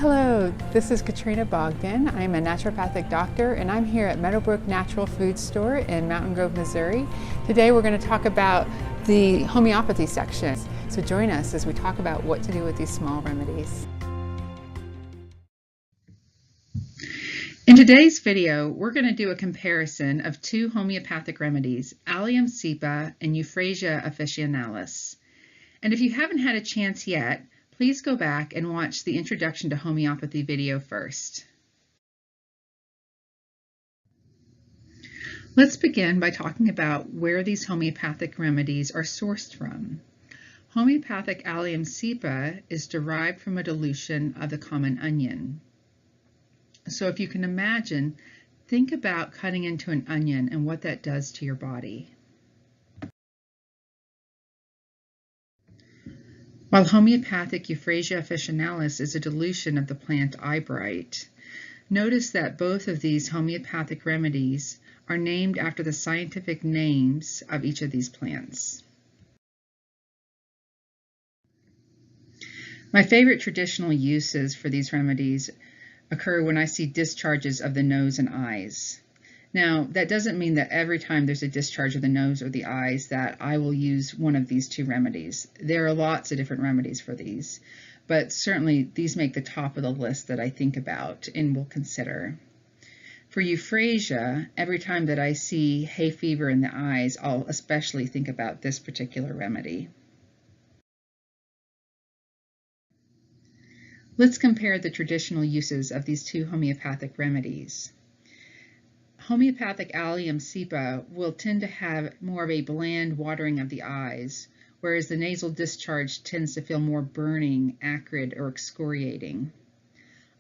Hello, this is Katrina Bogdan. I'm a naturopathic doctor and I'm here at Meadowbrook Natural Foods store in Mountain Grove, Missouri. Today we're going to talk about the homeopathy section. So join us as we talk about what to do with these small remedies. In today's video, we're going to do a comparison of two homeopathic remedies, Allium cepa and Euphrasia officinalis. And if you haven't had a chance yet, please go back and watch the Introduction to Homeopathy video first. Let's begin by talking about where these homeopathic remedies are sourced from. Homeopathic Allium cepa is derived from a dilution of the common onion. So if you can imagine, think about cutting into an onion and what that does to your body. While homeopathic Euphrasia officinalis is a dilution of the plant eyebright, notice that both of these homeopathic remedies are named after the scientific names of each of these plants. My favorite traditional uses for these remedies occur when I see discharges of the nose and eyes. Now, that doesn't mean that every time there's a discharge of the nose or the eyes that I will use one of these two remedies. There are lots of different remedies for these, but certainly these make the top of the list that I think about and will consider. For Euphrasia, every time that I see hay fever in the eyes, I'll especially think about this particular remedy. Let's compare the traditional uses of these two homeopathic remedies. Homeopathic Allium cepa will tend to have more of a bland watering of the eyes, whereas the nasal discharge tends to feel more burning, acrid, or excoriating.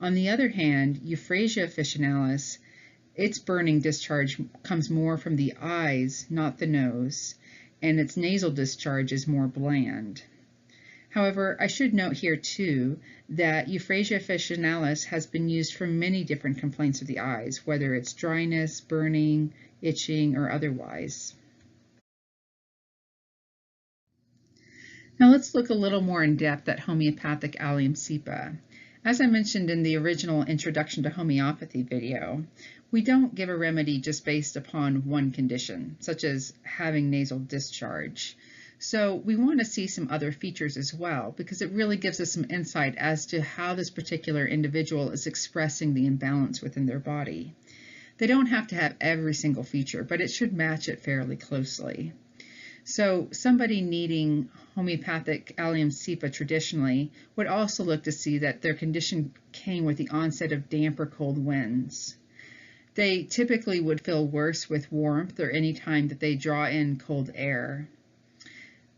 On the other hand, Euphrasia officinalis, its burning discharge comes more from the eyes, not the nose, and its nasal discharge is more bland. However, I should note here too that Euphrasia officinalis has been used for many different complaints of the eyes, whether it's dryness, burning, itching, or otherwise. Now let's look a little more in depth at homeopathic Allium cepa. As I mentioned in the original Introduction to Homeopathy video, we don't give a remedy just based upon one condition, such as having nasal discharge. So we want to see some other features as well, because it really gives us some insight as to how this particular individual is expressing the imbalance within their body. They don't have to have every single feature, but it should match it fairly closely. So somebody needing homeopathic Allium cepa traditionally would also look to see that their condition came with the onset of damp or cold winds. They typically would feel worse with warmth or any time that they draw in cold air.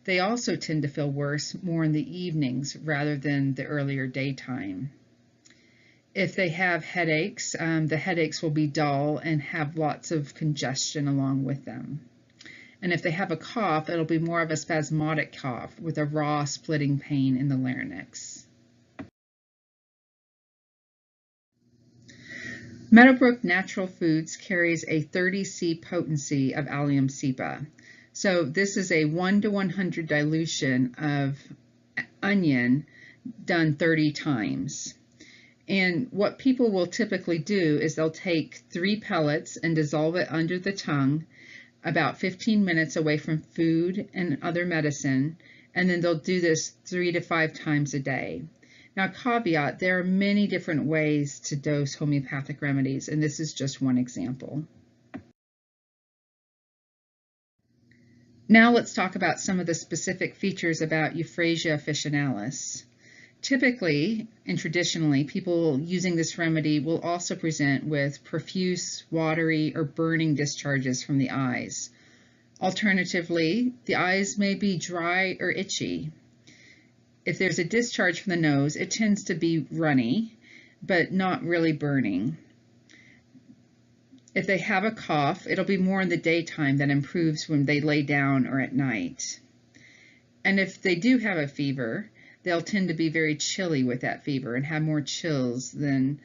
They also tend to feel worse more in the evenings rather than the earlier daytime. If they have headaches, the headaches will be dull and have lots of congestion along with them. And if they have a cough, it'll be more of a spasmodic cough with a raw splitting pain in the larynx. Meadowbrook Natural Foods carries a 30C potency of Allium cepa. So this is a 1 to 100 dilution of onion done 30 times. And what people will typically do is they'll take 3 pellets and dissolve it under the tongue about 15 minutes away from food and other medicine, and then they'll do this 3 to 5 times a day. Now, caveat, there are many different ways to dose homeopathic remedies, and this is just one example. Now let's talk about some of the specific features about Euphrasia officinalis. Typically and traditionally, people using this remedy will also present with profuse, watery, or burning discharges from the eyes. Alternatively, the eyes may be dry or itchy. If there's a discharge from the nose, it tends to be runny, but not really burning. If they have a cough, it'll be more in the daytime that improves when they lay down or at night. And if they do have a fever, they'll tend to be very chilly with that fever and have more chills than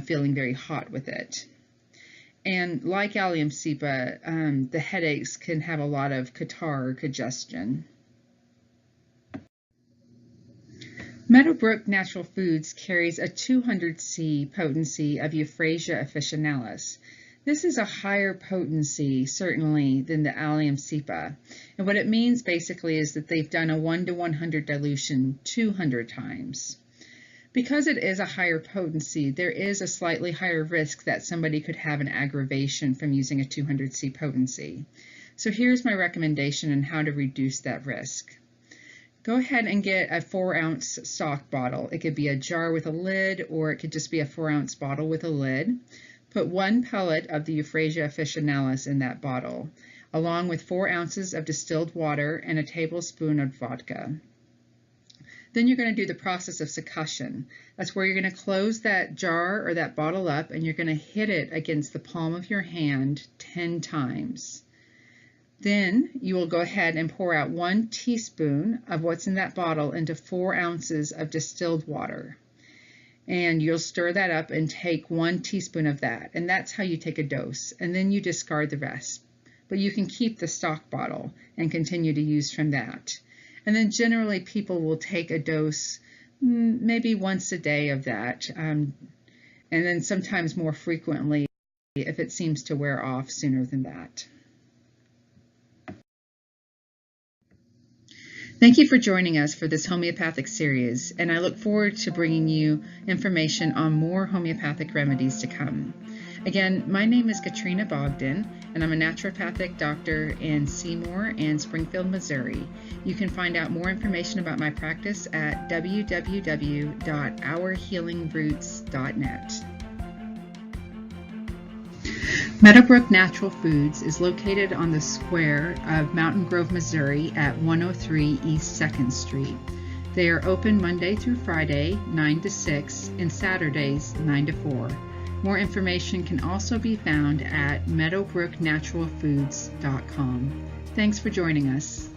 feeling very hot with it. And like Allium cepa, the headaches can have a lot of catarrh or congestion. Meadowbrook Natural Foods carries a 200C potency of Euphrasia officinalis. This is a higher potency, certainly, than the Allium cepa. And what it means basically is that they've done a 1:100 dilution 200 times. Because it is a higher potency, there is a slightly higher risk that somebody could have an aggravation from using a 200C potency. So here's my recommendation on how to reduce that risk. Go ahead and get a 4-ounce stock bottle. It could be a jar with a lid, or it could just be a 4-ounce bottle with a lid. Put 1 pellet of the Euphrasia officinalis in that bottle, along with 4 ounces of distilled water and a tablespoon of vodka. Then you're going to do the process of succussion. That's where you're going to close that jar or that bottle up, and you're going to hit it against the palm of your hand 10 times. Then you will go ahead and pour out 1 teaspoon of what's in that bottle into 4 ounces of distilled water. And you'll stir that up and take 1 teaspoon of that. And that's how you take a dose. And then you discard the rest. But you can keep the stock bottle and continue to use from that. And then generally people will take a dose maybe once a day of that. And then sometimes more frequently if it seems to wear off sooner than that. Thank you for joining us for this homeopathic series, and I look forward to bringing you information on more homeopathic remedies to come. Again, my name is Katrina Bogdan, and I'm a naturopathic doctor in Seymour and Springfield, Missouri. You can find out more information about my practice at www.ourhealingroots.net. Meadowbrook Natural Foods is located on the square of Mountain Grove, Missouri at 103 East 2nd Street. They are open Monday through Friday, 9 to 6, and Saturdays, 9 to 4. More information can also be found at meadowbrooknaturalfoods.com. Thanks for joining us.